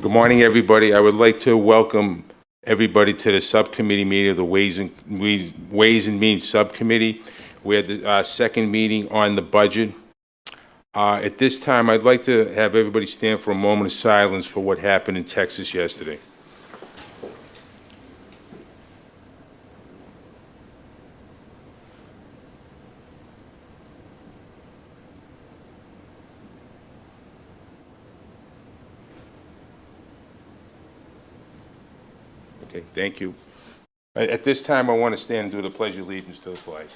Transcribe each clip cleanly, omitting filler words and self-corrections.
Good morning, everybody. I would like to welcome everybody to the subcommittee meeting of the Ways and Means Subcommittee. We had the second meeting on the budget. At this time, I'd like to have everybody stand for a moment of silence for what happened in Texas yesterday. Okay, thank you. At this time, I want to stand and do the Pledge of Allegiance to the flag.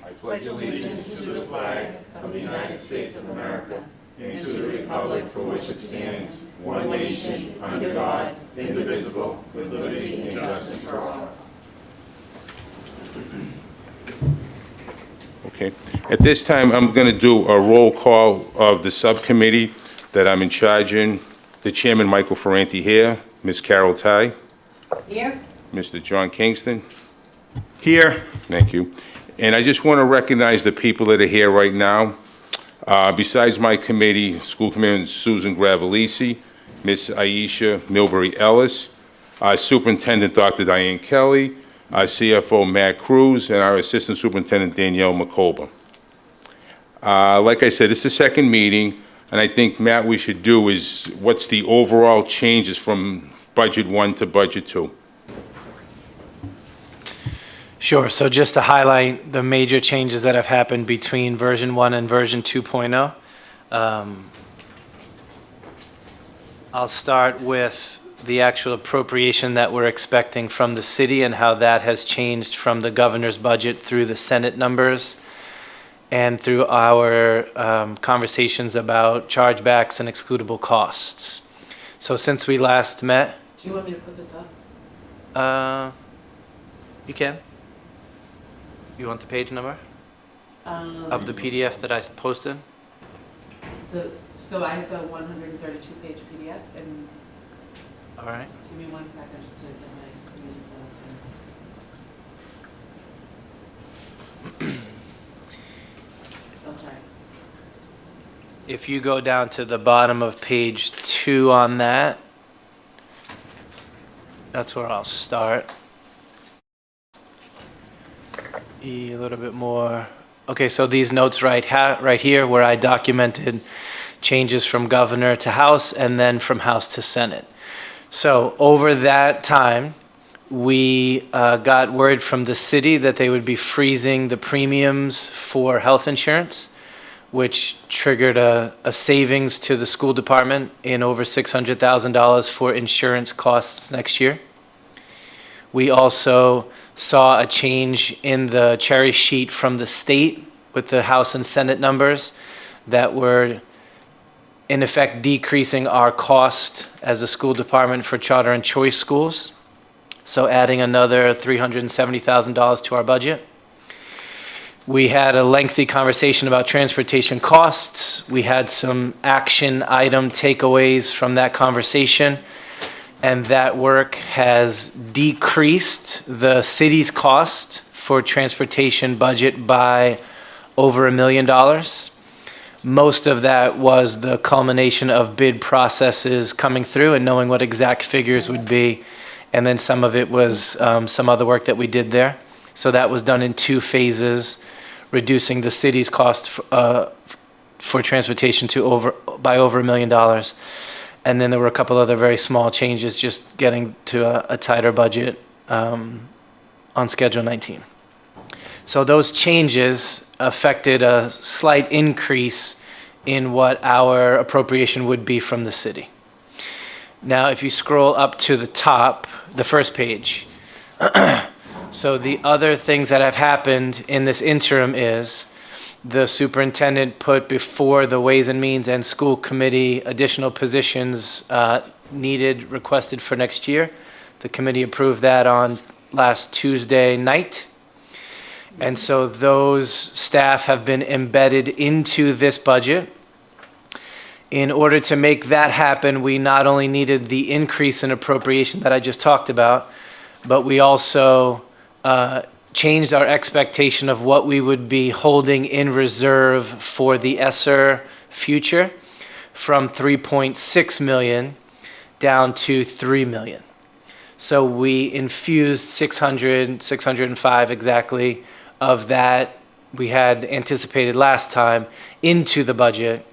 I pledge allegiance to the flag of the United States of America and to the republic for which it stands, one nation, under God, indivisible, with liberty and justice for all. Okay. At this time, I'm going to do a roll call of the subcommittee that I'm in charge in. The chairman, Michael Ferranti, here. Ms. Carol Ty. Here. Mr. John Kingston. Here. Thank you. And I just want to recognize the people that are here right now. Besides my committee, School Committee Susan Gravelisi, Ms. Aisha Milbury Ellis, Superintendent Dr. Diane Kelly, our CFO Matt Cruz, and our Assistant Superintendent Danielle McColba. Like I said, it's the second meeting, and I think, Matt, we should do is what's the overall changes from Budget 1 to Budget 2? Sure. So just to highlight the major changes that have happened between version 1 and version 2.0, I'll start with the actual appropriation that we're expecting from the city and how that has changed from the governor's budget through the Senate numbers and through our conversations about chargebacks and excludable costs. So since we last met... Do you want me to put this up? You can. You want the page number of the PDF that I posted? So I have the 132-page PDF, and All right. give me 1 second just to get my screen set up. Okay. If you go down to the bottom of page 2 on that, that's where I'll start. A little bit more. Okay, so these notes right here where I documented changes from governor to House and then from House to Senate. So over that time, we got word from the city that they would be freezing the premiums for health insurance, which triggered a savings to the school department in over $600,000 for insurance costs next year. We also saw a change in the cherry sheet from the state with the House and Senate numbers that were in effect decreasing our cost as a school department for charter and choice schools. So adding another $370,000 to our budget. We had a lengthy conversation about transportation costs. We had some action item takeaways from that conversation, and that work has decreased the city's cost for transportation budget by over $1 million. Most of that was the culmination of bid processes coming through and knowing what exact figures would be, and then some of it was some other work that we did there. So that was done in 2 phases, reducing the city's cost for transportation by over $1 million. And then there were a couple other very small changes, just getting to a tighter budget on Schedule 19. So those changes affected a slight increase in what our appropriation would be from the city. Now, if you scroll up to the top, the first page, so the other things that have happened in this interim is the superintendent put before the Ways and Means and School Committee additional positions requested for next year. The committee approved that on last Tuesday night. And so those staff have been embedded into this budget. In order to make that happen, we not only needed the increase in appropriation that I just talked about, but we also changed our expectation of what we would be holding in reserve for the ESSER future from $3.6 million down to 3 million. So we infused 600, 605 exactly of that we had anticipated last time into the budget,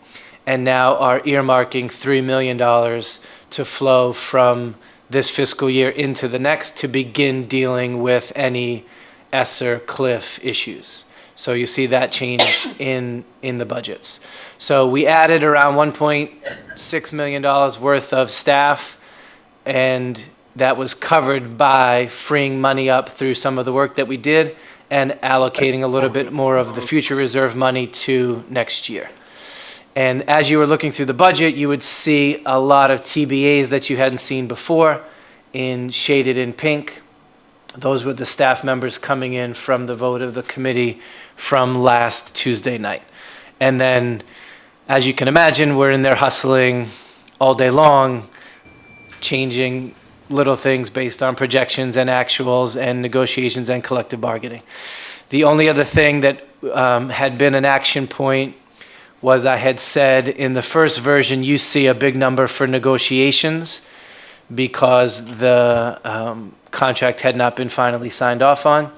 and now are earmarking $3 million to flow from this fiscal year into the next to begin dealing with any ESSER cliff issues. So you see that change in the budgets. So we added around $1.6 million worth of staff, and that was covered by freeing money up through some of the work that we did and allocating a little bit more of the future reserve money to next year. And as you were looking through the budget, you would see a lot of TBAs that you hadn't seen before, shaded in pink. Those were the staff members coming in from the vote of the committee from last Tuesday night. And then, as you can imagine, we're in there hustling all day long, changing little things based on projections and actuals and negotiations and collective bargaining. The only other thing that had been an action point was I had said in the first version, you see a big number for negotiations because the contract had not been finally signed off on.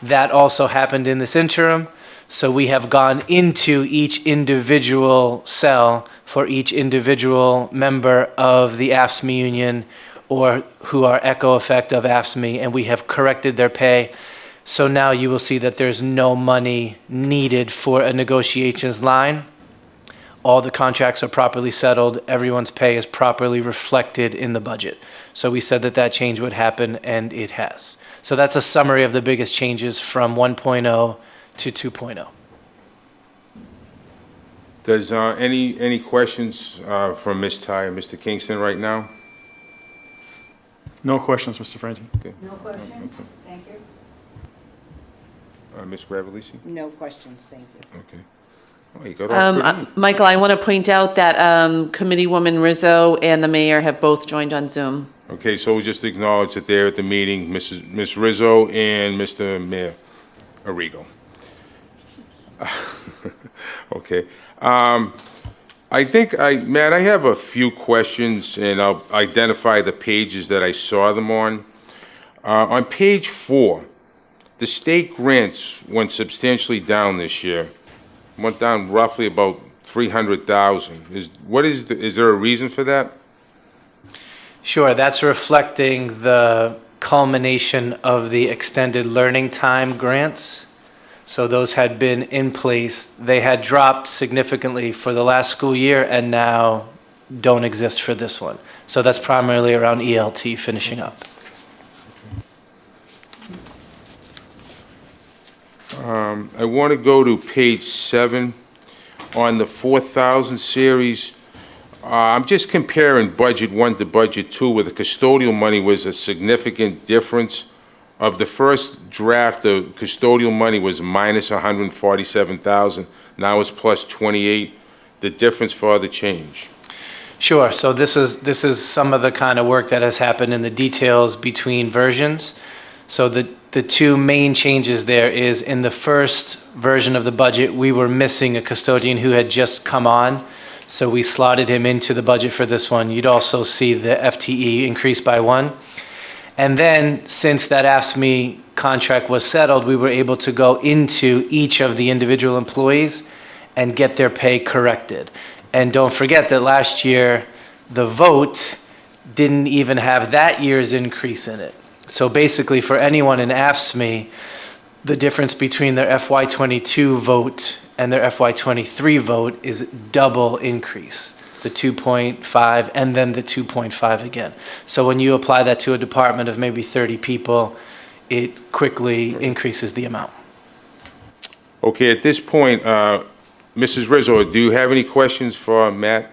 That also happened in this interim. So we have gone into each individual cell for each individual member of the AFSCME union or who are echo effect of AFSCME, and we have corrected their pay. So now you will see that there's no money needed for a negotiations line. All the contracts are properly settled. Everyone's pay is properly reflected in the budget. So we said that that change would happen, and it has. So that's a summary of the biggest changes from 1.0 to 2.0. Does any questions from Ms. Ty or Mr. Kingston right now? No questions, Mr. Franchi. No questions? Thank you. Ms. Gravellisi? No questions, thank you. Okay. Oh, you got off pretty. Michael, I want to point out that Committeewoman Rizzo and the mayor have both joined on Zoom. Okay, so we'll just acknowledge that they're at the meeting, Ms. Rizzo and Mr. Mayor Arrigo. Okay. I think, Matt, I have a few questions, and I'll identify the pages that I saw them on. On page 4, the state grants went substantially down this year. Went down roughly about 300,000. Is there a reason for that? Sure, that's reflecting the culmination of the extended learning time grants. So those had been in place. They had dropped significantly for the last school year and now don't exist for this one. So that's primarily around ELT finishing up. I want to go to page 7 on the 4,000 series. I'm just comparing budget 1 to budget 2, where the custodial money was a significant difference. Of the first draft, the custodial money was minus 147,000. Now it's plus 28. The difference for the change. Sure, so this is some of the kind of work that has happened in the details between versions. So the two main changes there is in the first version of the budget, we were missing a custodian who had just come on. So we slotted him into the budget for this one. You'd also see the FTE increase by 1. And then, since that AFSCME contract was settled, we were able to go into each of the individual employees and get their pay corrected. And don't forget that last year, the vote didn't even have that year's increase in it. So basically, for anyone in AFSCME, the difference between their FY22 vote and their FY23 vote is double increase. The 2.5 and then the 2.5 again. So when you apply that to a department of maybe 30 people, it quickly increases the amount. Okay, at this point, Mrs. Rizzo, do you have any questions for Matt?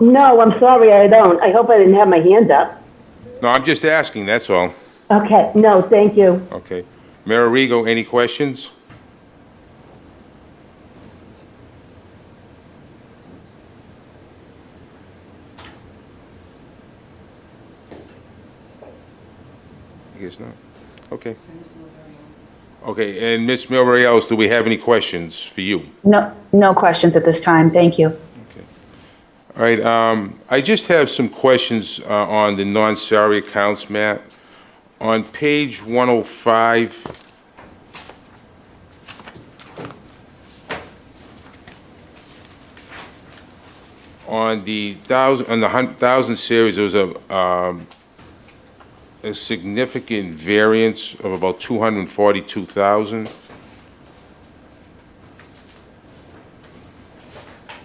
No, I'm sorry, I don't. I hope I didn't have my hand up. No, I'm just asking, that's all. Okay, no, thank you. Okay. Mayor Arrigo, any questions? I guess not. Okay. Okay, and Ms. Milbury Ellis, do we have any questions for you? No, no questions at this time. Thank you. Okay. All right, I just have some questions on the non-salary accounts, Matt. On page 105, on the 1,000 series, there was a significant variance of about 242,000.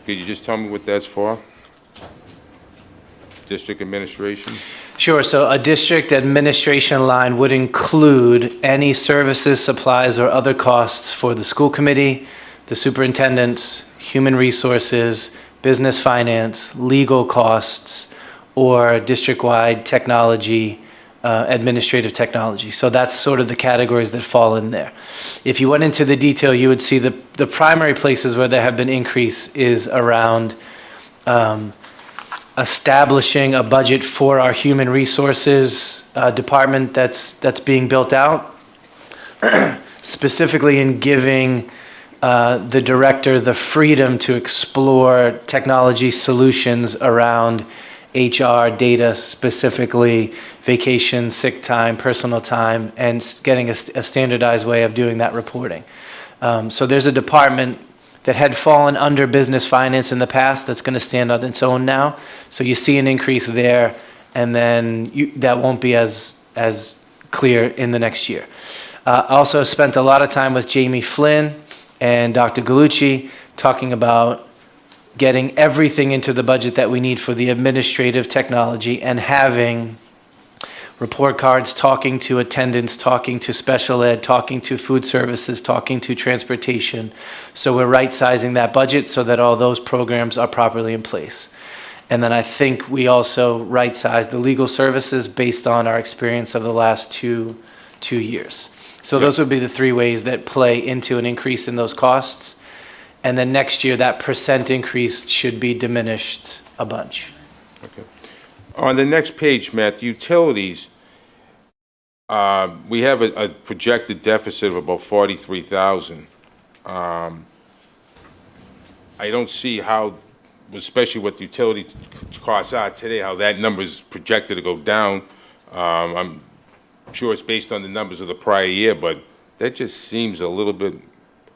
Could you just tell me what that's for? District administration? Sure, so a district administration line would include any services, supplies, or other costs for the school committee, the superintendents, human resources, business finance, legal costs, or district-wide technology, administrative technology. So that's sort of the categories that fall in there. If you went into the detail, you would see the primary places where there have been increase is around establishing a budget for our human resources department that's being built out, specifically in giving the director the freedom to explore technology solutions around HR data, specifically vacation, sick time, personal time, and getting a standardized way of doing that reporting. So there's a department that had fallen under business finance in the past that's going to stand on its own now. So you see an increase there, and then that won't be as clear in the next year. Also spent a lot of time with Jamie Flynn and Dr. Gallucci talking about getting everything into the budget that we need for the administrative technology and having report cards, talking to attendants, talking to special ed, talking to food services, talking to transportation. So we're right-sizing that budget so that all those programs are properly in place. And then I think we also right-sized the legal services based on our experience of the last two years. So those would be the three ways that play into an increase in those costs. And then next year, that percent increase should be diminished a bunch. Okay. On the next page, Matt, the utilities, we have a projected deficit of about 43,000. I don't see how, especially what the utility costs are today, how that number is projected to go down. I'm sure it's based on the numbers of the prior year, but that just seems a little bit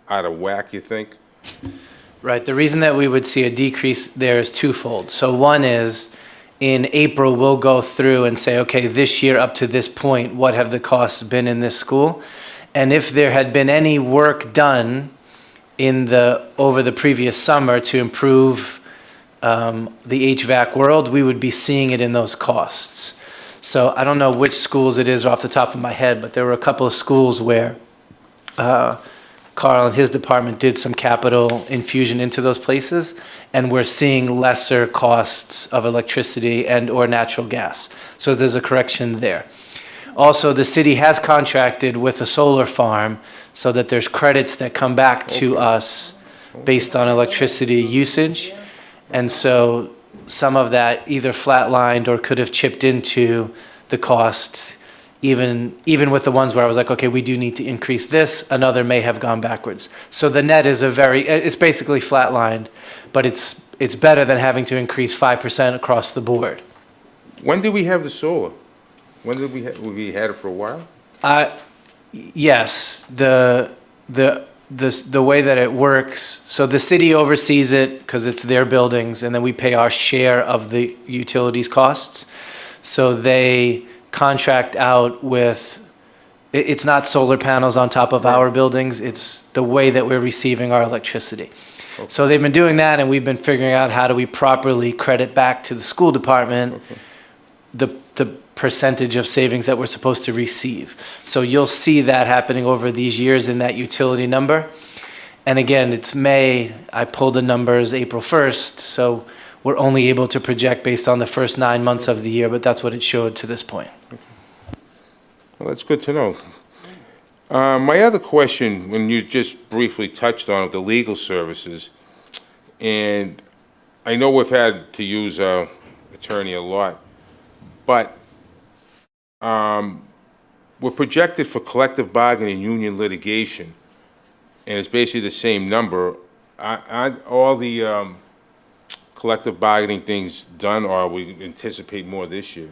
out of whack, you think? Right. The reason that we would see a decrease there is twofold. So one is in April, we'll go through and say, okay, this year up to this point, what have the costs been in this school? And if there had been any work done over the previous summer to improve the HVAC world, we would be seeing it in those costs. So I don't know which schools it is off the top of my head, but there were a couple of schools where Carl and his department did some capital infusion into those places, and we're seeing lesser costs of electricity and or natural gas. So there's a correction there. Also, the city has contracted with a solar farm so that there's credits that come back to us based on electricity usage. And so some of that either flatlined or could have chipped into the costs. Even with the ones where I was like, okay, we do need to increase this, another may have gone backwards. So the net is it's basically flatlined, but it's better than having to increase 5% across the board. When did we have the solar? When did we had it for a while? Yes, the way that it works, so the city oversees it because it's their buildings, and then we pay our share of the utilities costs. So they contract out with, it's not solar panels on top of our buildings, it's the way that we're receiving our electricity. Okay. So they've been doing that, and we've been figuring out how do we properly credit back to the school department the percentage of savings that we're supposed to receive. So you'll see that happening over these years in that utility number. And again, it's May, I pulled the numbers April 1st, so we're only able to project based on the first 9 months of the year, but that's what it showed to this point. Well, that's good to know. My other question, when you just briefly touched on it, the legal services, and I know we've had to use our attorney a lot, but we're projected for collective bargaining union litigation, and it's basically the same number. Aren't all the collective bargaining things done, or we anticipate more this year?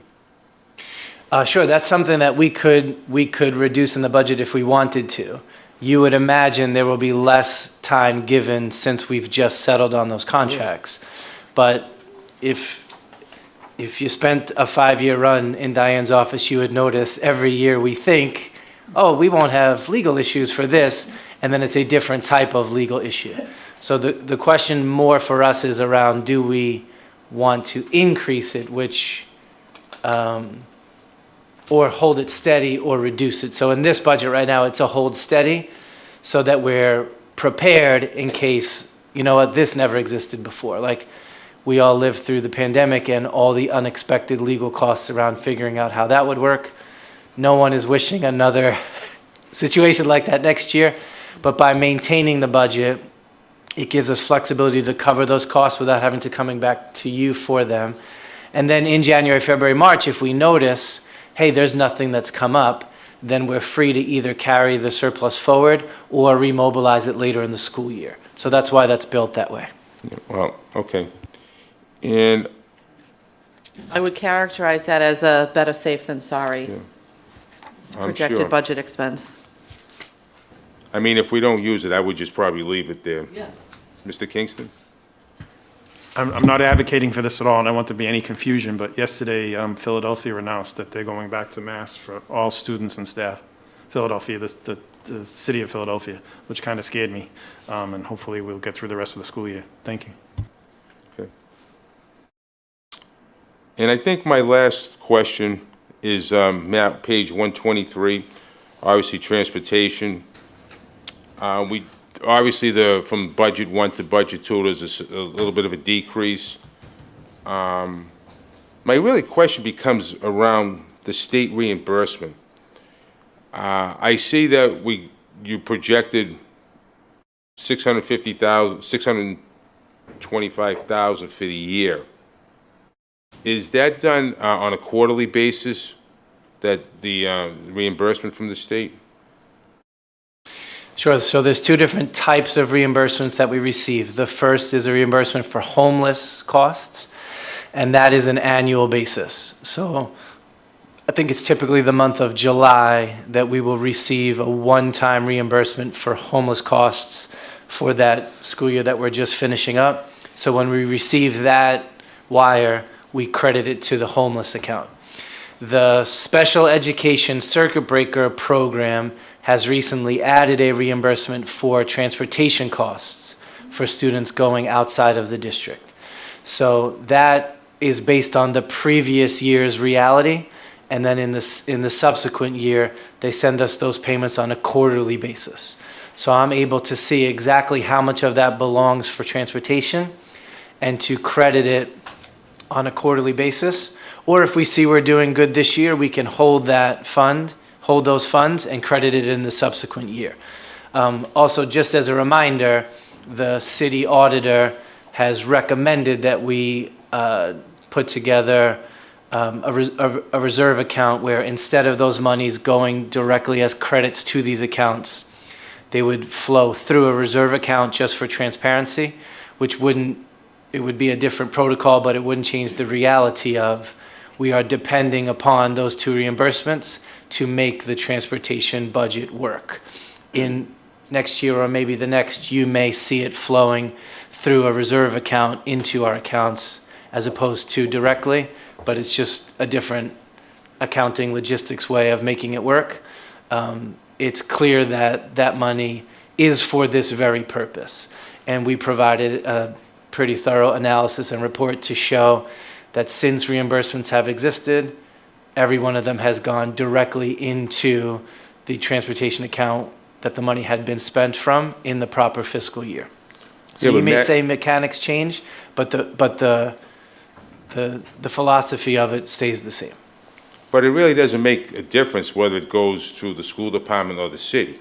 Sure, that's something that we could reduce in the budget if we wanted to. You would imagine there will be less time given since we've just settled on those contracts. But if you spent a 5-year run in Diane's office, you would notice every year we think, oh, we won't have legal issues for this, and then it's a different type of legal issue. So the question more for us is around, do we want to increase it, which, or hold it steady or reduce it? So in this budget right now, it's a hold steady so that we're prepared in case, you know what, this never existed before. Like, we all lived through the pandemic and all the unexpected legal costs around figuring out how that would work. No one is wishing another situation like that next year, but by maintaining the budget, it gives us flexibility to cover those costs without having to coming back to you for them. And then in January, February, March, if we notice, hey, there's nothing that's come up, then we're free to either carry the surplus forward or remobilize it later in the school year. So that's why that's built that way. Well, okay. And I would characterize that as a better safe than sorry I'm projected sure. budget expense. I mean, if we don't use it, I would just probably leave it there. Yeah. Mr. Kingston? I'm not advocating for this at all, and I don't want there to be any confusion, but yesterday, Philadelphia announced that they're going back to mass for all students and staff. Philadelphia, the city of Philadelphia, which kind of scared me, and hopefully we'll get through the rest of the school year. Thank you. Okay. And I think my last question is, map page 123, obviously transportation. We obviously from budget 1 to budget 2, there's a little bit of a decrease. My really question becomes around the state reimbursement. I see that you projected 625,000 for the year. Is that done on a quarterly basis, that the reimbursement from the state? Sure. So there's two different types of reimbursements that we receive. The first is a reimbursement for homeless costs, and that is an annual basis. So I think it's typically the month of July that we will receive a one-time reimbursement for homeless costs for that school year that we're just finishing up. So when we receive that wire, we credit it to the homeless account. The special education circuit breaker program has recently added a reimbursement for transportation costs for students going outside of the district. So that is based on the previous year's reality, and then in the subsequent year, they send us those payments on a quarterly basis. So I'm able to see exactly how much of that belongs for transportation and to credit it on a quarterly basis. Or if we see we're doing good this year, we can hold those funds and credit it in the subsequent year. Also, just as a reminder, the city auditor has recommended that we put together a reserve account where instead of those monies going directly as credits to these accounts, they would flow through a reserve account just for transparency, which it would be a different protocol, but it wouldn't change the reality of we are depending upon those two reimbursements to make the transportation budget work. In next year or maybe the next, you may see it flowing through a reserve account into our accounts as opposed to directly, but it's just a different accounting logistics way of making it work. It's clear that that money is for this very purpose. And we provided a pretty thorough analysis and report to show that since reimbursements have existed, every one of them has gone directly into the transportation account that the money had been spent from in the proper fiscal year. So Yeah, you may but say mechanics change, but the philosophy of it stays the same. But it really doesn't make a difference whether it goes through the school department or the city.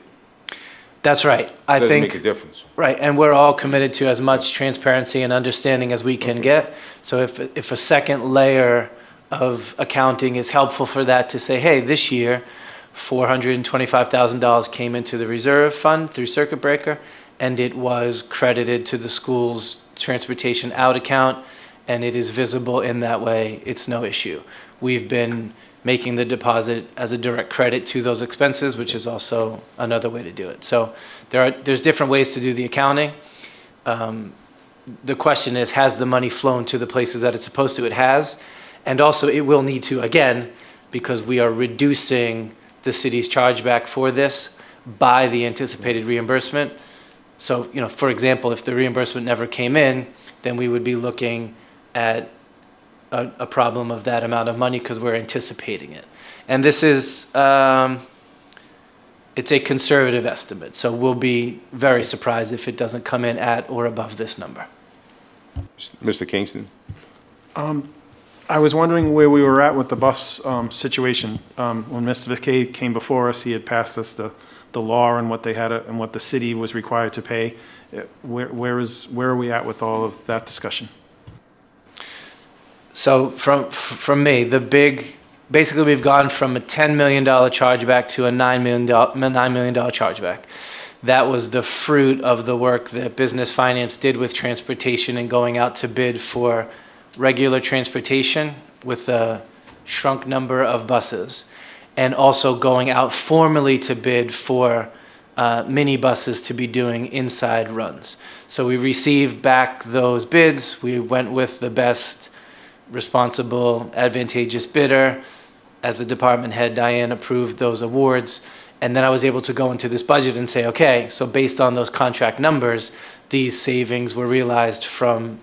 That's right. I Doesn't think make a difference. right, and we're all committed to as much transparency and understanding as we can get. So if a second layer of accounting is helpful for that to say, hey, this year $425,000 came into the reserve fund through circuit breaker, and it was credited to the school's transportation out account, and it is visible in that way. It's no issue. We've been making the deposit as a direct credit to those expenses, which is also another way to do it. So there's different ways to do the accounting. The question is, has the money flown to the places that it's supposed to? It has. And also it will need to, again, because we are reducing the city's chargeback for this by the anticipated reimbursement. So, you know, for example, if the reimbursement never came in, then we would be looking at a problem of that amount of money because we're anticipating it. And this is, it's a conservative estimate. So we'll be very surprised if it doesn't come in at or above this number. Mr. Kingston? I was wondering where we were at with the bus situation. When Mr. Viskey came before us, he had passed us the law and what they had and what the city was required to pay. Where are we at with all of that discussion? So from me, basically we've gone from a $10 million chargeback to a $9 million chargeback. That was the fruit of the work that business finance did with transportation and going out to bid for regular transportation with a shrunk number of buses, and also going out formally to bid for mini buses to be doing inside runs. So we received back those bids. We went with the best responsible, advantageous bidder. As the department head, Diane approved those awards. And then I was able to go into this budget and say, okay, so based on those contract numbers, these savings were realized from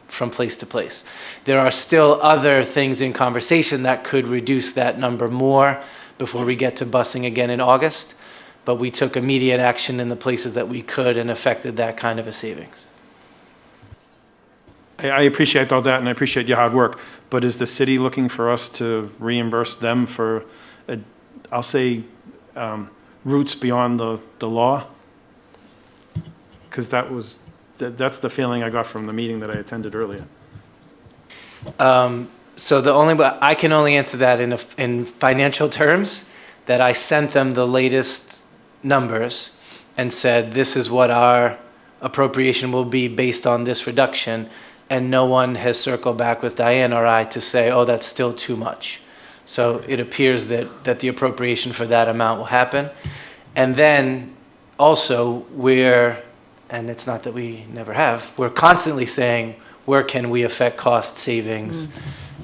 place to place. There are still other things in conversation that could reduce that number more before we get to busing again in August. But we took immediate action in the places that we could and affected that kind of a savings. I appreciate all that, and I appreciate your hard work, but is the city looking for us to reimburse them for, I'll say, routes beyond the law? Because that's the feeling I got from the meeting that I attended earlier. So I can only answer that in financial terms, that I sent them the latest numbers and said, this is what our appropriation will be based on this reduction. And no one has circled back with Diane or I to say, oh, that's still too much. So it appears that the appropriation for that amount will happen. And then also and it's not that we never have, we're constantly saying, where can we affect cost savings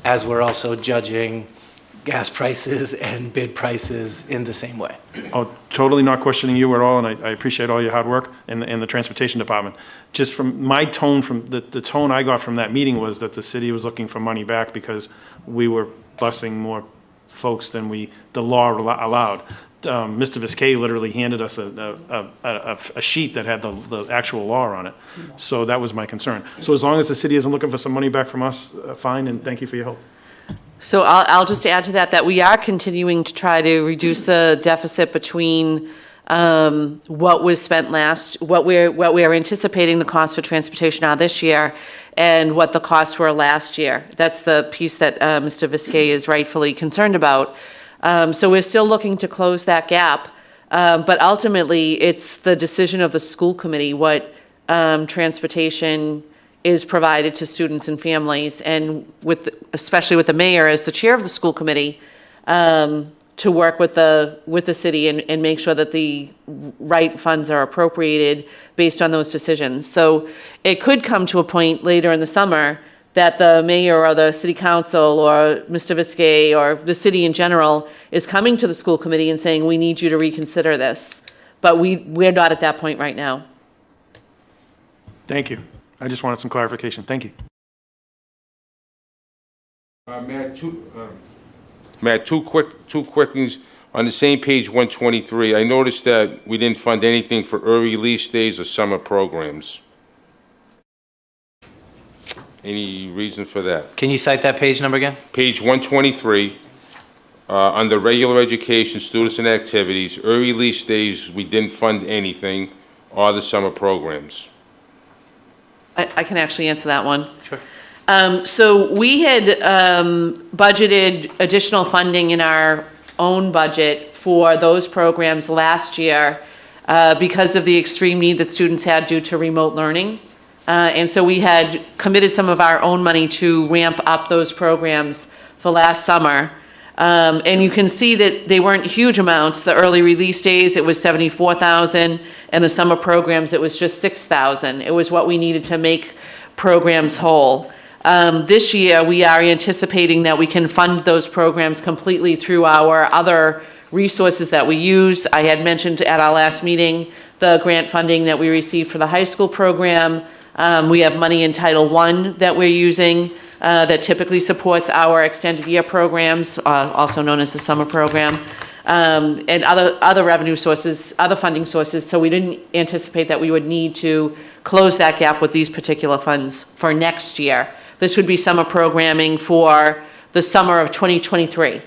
as we're also judging gas prices and bid prices in the same way. Oh, totally not questioning you at all, and I appreciate all your hard work in the transportation department. Just from my tone, from the tone I got from that meeting was that the city was looking for money back because we were busing more folks than the law allowed. Mr. Viskey literally handed us a sheet that had the actual law on it. So that was my concern. So as long as the city isn't looking for some money back from us, fine, and thank you for your help. So I'll just add to that we are continuing to try to reduce the deficit between what was spent what we're anticipating the cost for transportation are this year and what the costs were last year. That's the piece that Mr. Viskey is rightfully concerned about. So we're still looking to close that gap, but ultimately it's the decision of the school committee what transportation is provided to students and families, and especially with the mayor as the chair of the school committee, to work with the city and make sure that the right funds are appropriated based on those decisions. So it could come to a point later in the summer that the mayor or the city council or Mr. Viskey or the city in general is coming to the school committee and saying, we need you to reconsider this. But we're not at that point right now. Thank you. I just wanted some clarification. Thank you. Matt, two quick things. On the same page 123, I noticed that we didn't fund anything for early release days or summer programs. Any reason for that? Can you cite that page number again? Page 123, under regular education, students and activities, early release days, we didn't fund anything, or the summer programs. I can actually answer that one. Sure. So we had budgeted additional funding in our own budget for those programs last year because of the extreme need that students had due to remote learning. And so we had committed some of our own money to ramp up those programs for last summer. And you can see that they weren't huge amounts. The early release days, it was 74,000, and the summer programs, it was just 6,000. It was what we needed to make programs whole. This year, we are anticipating that we can fund those programs completely through our other resources that we use. I had mentioned at our last meeting the grant funding that we received for the high school program. We have money in Title I that we're using that typically supports our extended year programs, also known as the summer program, and other revenue sources, other funding sources. So we didn't anticipate that we would need to close that gap with these particular funds for next year. This would be summer programming for the summer of 2023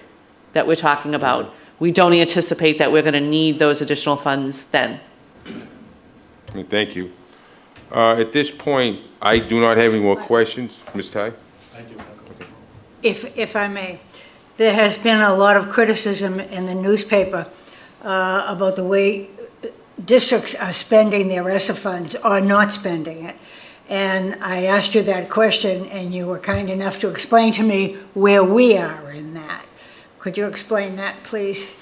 that we're talking about. We don't anticipate that we're going to need those additional funds then. Thank you. At this point, I do not have any more questions. Ms. Tai? If I may, there has been a lot of criticism in the newspaper about the way districts are spending their ESSER funds or not spending it. And I asked you that question, and you were kind enough to explain to me where we are in that. Could you explain that, please?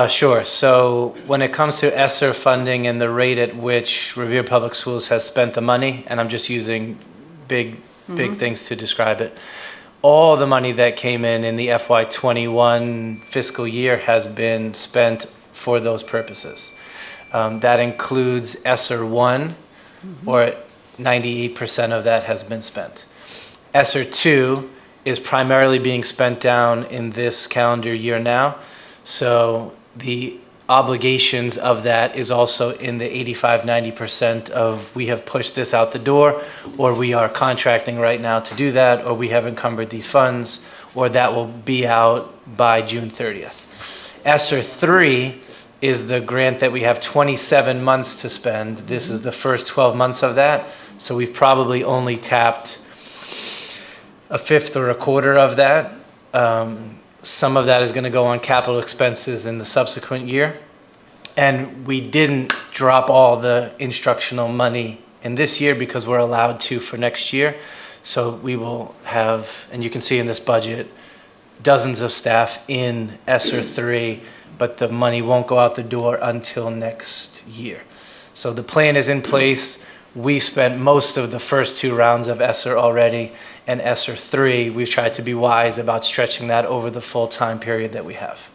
Sure. So when it comes to ESSER funding and the rate at which Revere Public Schools has spent the money, and I'm just using big things to describe it, all the money that came in the FY21 fiscal year has been spent for those purposes. That includes ESSER 1, or 98% of that has been spent. ESSER 2 is primarily being spent down in this calendar year now. So the obligations of that is also in the 85-90% of we have pushed this out the door, or we are contracting right now to do that, or we have encumbered these funds, or that will be out by June 30th. ESSER 3 is the grant that we have 27 months to spend. This is the first 12 months of that. So we've probably only tapped a fifth or a quarter of that. Some of that is going to go on capital expenses in the subsequent year. And we didn't drop all the instructional money in this year because we're allowed to for next year. So we will have, and you can see in this budget, dozens of staff in ESSER 3, but the money won't go out the door until next year. So the plan is in place. We spent most of the first 2 rounds of ESSER already, and ESSER 3, we've tried to be wise about stretching that over the full time period that we have.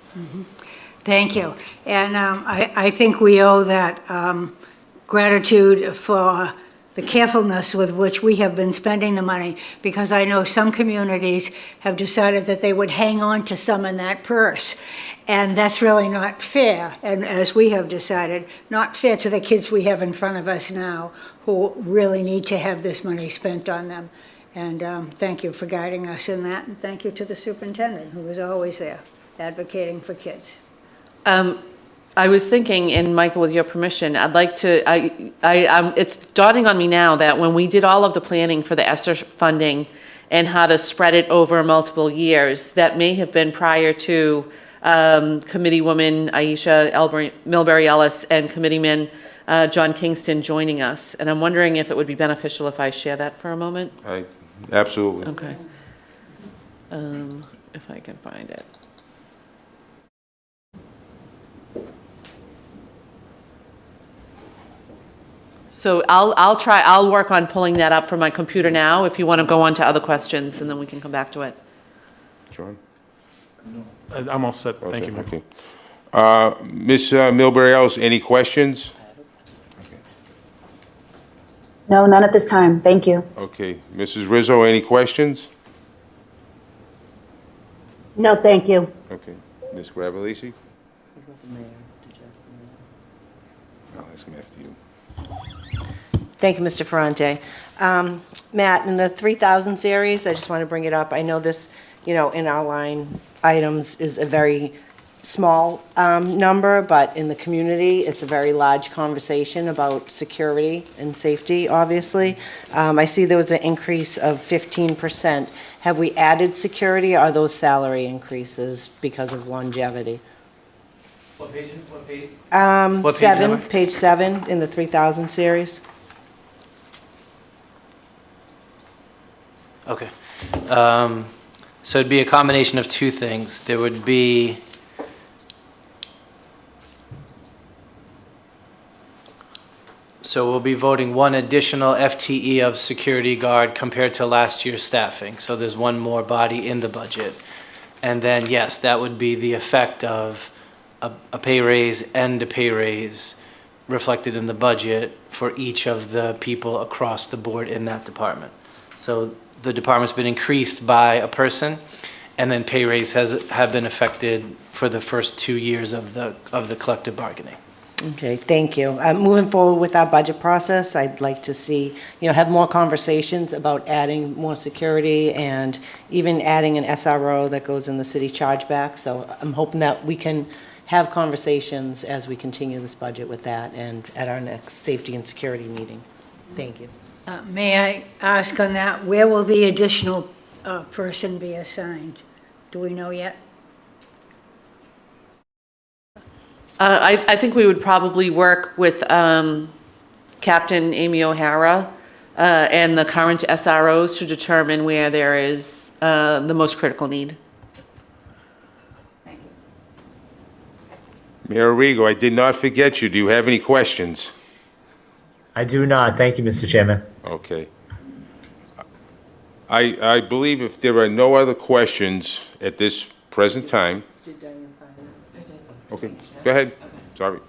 Thank you. And I think we owe that gratitude for the carefulness with which we have been spending the money, because I know some communities have decided that they would hang on to some in that purse. And that's really not fair, and as we have decided, not fair to the kids we have in front of us now who really need to have this money spent on them. And thank you for guiding us in that, and thank you to the superintendent, who is always there advocating for kids. I was thinking, and Michael, with your permission, I'd like to, it's dawning on me now that when we did all of the planning for the ESSER funding and how to spread it over multiple years, that may have been prior to Committeewoman Aisha Milbury Ellis and Committeeman John Kingston joining us. And I'm wondering if it would be beneficial if I share that for a moment. Absolutely. Okay. If I can find it. So I'll work on pulling that up from my computer now if you want to go on to other questions, and then we can come back to it. John? I'm all set. Thank you, Michael. Okay. Ms. Milbury Ellis, any questions? No, none at this time. Thank you. Okay. Mrs. Rizzo, any questions? No, thank you. Okay. Ms. Gravellisi? I'll ask him after you. Thank you, Mr. Ferrante. Matt, in the 3,000 series, I just want to bring it up. I know this, in our line items is a very small number, but in the community, it's a very large conversation about security and safety, obviously. I see there was an increase of 15%. Have we added security, or are those salary increases because of longevity? What page? What page? What page Seven, number? page 7 in the 3,000 series. Okay. So it'd be a combination of two things. There would be so we'll be voting one additional FTE of security guard compared to last year's staffing. So there's one more body in the budget. And then, yes, that would be the effect of a pay raise and a pay raise reflected in the budget for each of the people across the board in that department. So the department's been increased by a person, and then pay raise have been affected for the first 2 years of the collective bargaining. Okay, thank you. Moving forward with our budget process, I'd like to see, have more conversations about adding more security and even adding an SRO that goes in the city chargeback. So I'm hoping that we can have conversations as we continue this budget with that and at our next safety and security meeting. Thank you. May I ask on that, where will the additional person be assigned? Do we know yet? I think we would probably work with Captain Amy O'Hara and the current SROs to determine where there is the most critical need. Mayor Arrigo, I did not forget you. Do you have any questions? I do not. Thank you, Mr. Chairman. Okay. I believe if there are no other questions at this present time. Okay, go ahead. Sorry.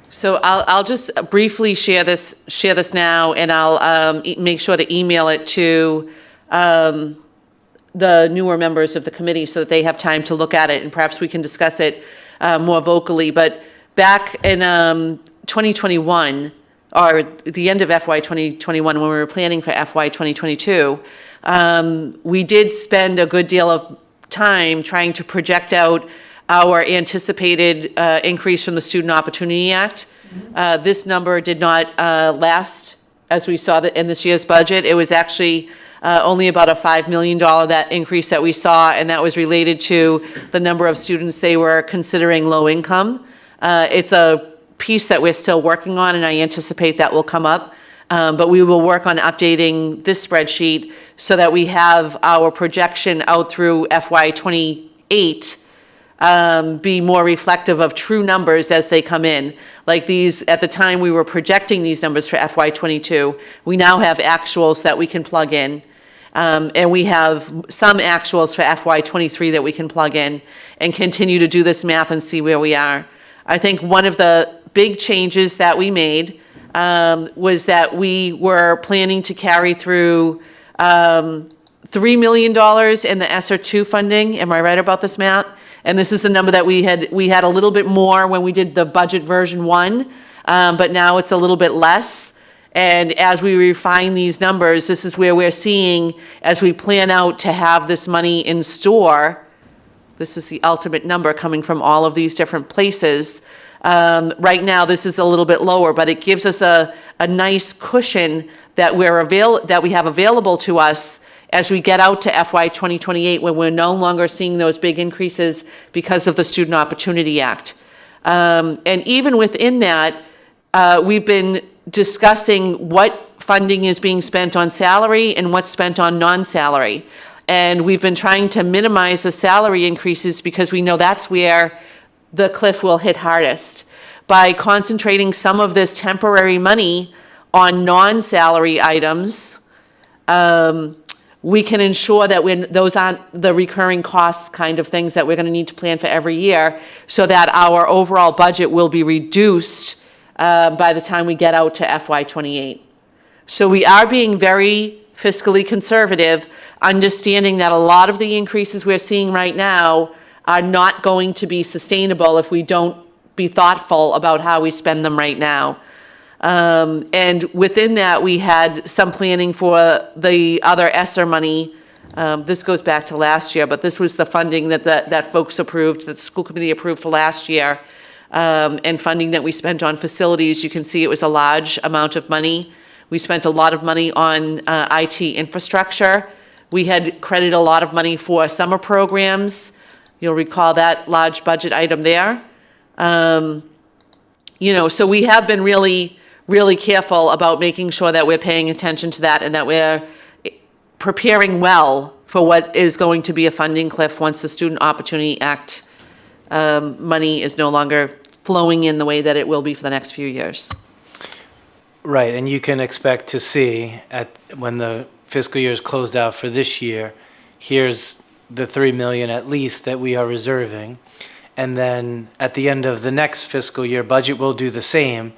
So I'll just briefly share this now, and I'll make sure to email it to the newer members of the committee so that they have time to look at it, and perhaps we can discuss it more vocally. But back in 2021, or the end of FY 2021, when we were planning for FY 2022, we did spend a good deal of time trying to project out our anticipated increase from the Student Opportunity Act. This number did not last, as we saw that in this year's budget. It was actually only about a $5 million that increase that we saw, and that was related to the number of students they were considering low income. It's a piece that we're still working on, and I anticipate that will come up. But we will work on updating this spreadsheet so that we have our projection out through FY '28 be more reflective of true numbers as they come in. Like these, at the time we were projecting these numbers for FY '22, we now have actuals that we can plug in. And we have some actuals for FY '23 that we can plug in and continue to do this math and see where we are. I think one of the big changes that we made was that we were planning to carry through $3 million in the ESSER 2 funding. Am I right about this, Matt? And this is the number that we had a little bit more when we did the budget version 1, but now it's a little bit less. And as we refine these numbers, this is where we're seeing, as we plan out to have this money in store, this is the ultimate number coming from all of these different places. Right now, this is a little bit lower, but it gives us a nice cushion that we have available to us as we get out to FY 2028, when we're no longer seeing those big increases because of the Student Opportunity Act. And even within that, we've been discussing what funding is being spent on salary and what's spent on non-salary. And we've been trying to minimize the salary increases because we know that's where the cliff will hit hardest. By concentrating some of this temporary money on non-salary items, we can ensure that those aren't the recurring costs kind of things that we're going to need to plan for every year, so that our overall budget will be reduced by the time we get out to FY '28. So we are being very fiscally conservative, understanding that a lot of the increases we're seeing right now are not going to be sustainable if we don't be thoughtful about how we spend them right now. And within that, we had some planning for the other ESSER money. This goes back to last year, but this was the funding that folks approved, that the school committee approved for last year, and funding that we spent on facilities. You can see it was a large amount of money. We spent a lot of money on IT infrastructure. We had credited a lot of money for summer programs. You'll recall that large budget item there. So we have been really, really careful about making sure that we're paying attention to that and that we're preparing well for what is going to be a funding cliff once the Student Opportunity Act money is no longer flowing in the way that it will be for the next few years. Right, and you can expect to see when the fiscal year is closed out for this year, here's the 3 million at least that we are reserving. And then at the end of the next fiscal year, budget will do the same.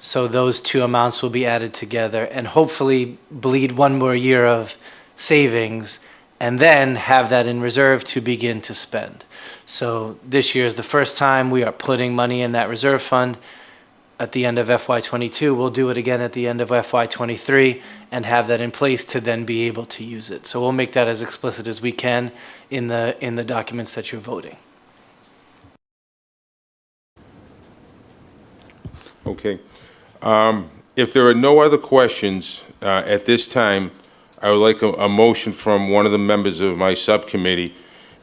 So those two amounts will be added together and hopefully bleed one more year of savings and then have that in reserve to begin to spend. So this year is the first time we are putting money in that reserve fund. At the end of FY22, we'll do it again at the end of FY23 and have that in place to then be able to use it. So we'll make that as explicit as we can in the documents that you're voting. Okay. If there are no other questions at this time, I would like a motion from one of the members of my subcommittee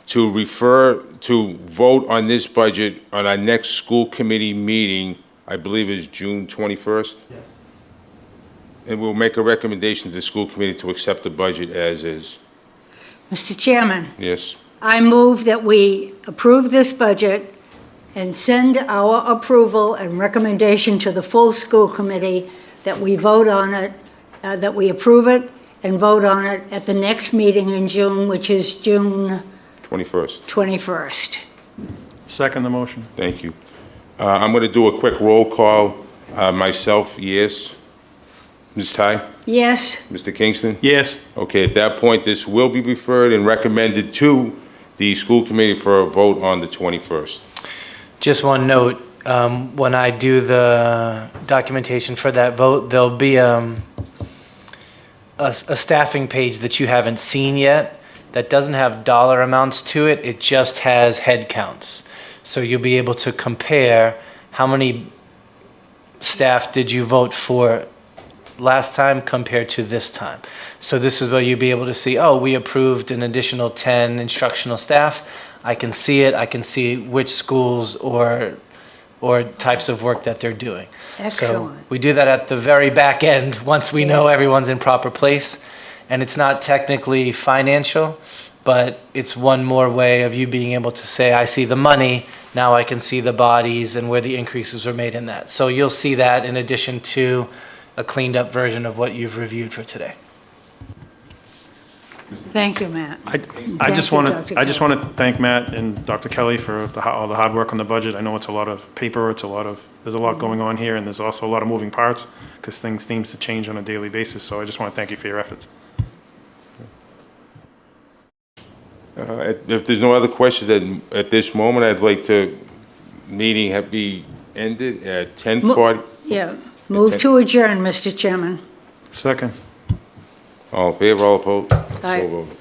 to vote on this budget on our next school committee meeting, I believe is June 21st? Yes. And we'll make a recommendation to the school committee to accept the budget as is. Mr. Chairman, Yes. I move that we approve this budget and send our approval and recommendation to the full school committee that we vote on it, that we approve it and vote on it at the next meeting in June, which is June 21st. 21st. Second the motion. Thank you. I'm going to do a quick roll call. Myself, yes. Ms. Ty? Yes, Mr. Kingston? Yes. Okay, at that point, this will be referred and recommended to the school committee for a vote on the 21st. Just one note, when I do the documentation for that vote, there'll be a staffing page that you haven't seen yet that doesn't have dollar amounts to it. It just has head counts. So you'll be able to compare how many staff did you vote for last time compared to this time. So this is where you'll be able to see, oh, we approved an additional 10 instructional staff. I can see it. I can see which schools or types of work that they're doing. excellent. So we do that at the very back end once we know everyone's in proper place. And it's not technically financial, but it's one more way of you being able to say, I see the money, now I can see the bodies and where the increases were made in that. So you'll see that in addition to a cleaned up version of what you've reviewed for today. Thank you, Matt. I just you, want Dr. to, I just want to thank Matt and Dr. Kelly for all the hard work on the budget. I know it's a lot of paper, there's a lot going on here, and there's also a lot of moving parts because things seems to change on a daily basis. So I just want to thank you for your efforts. If there's no other questions, then at this moment, I'd like to meeting be ended at 10:40. Yeah, move to adjourn, Mr. Chairman. Second. All in favor, all opposed? Aye. So voted.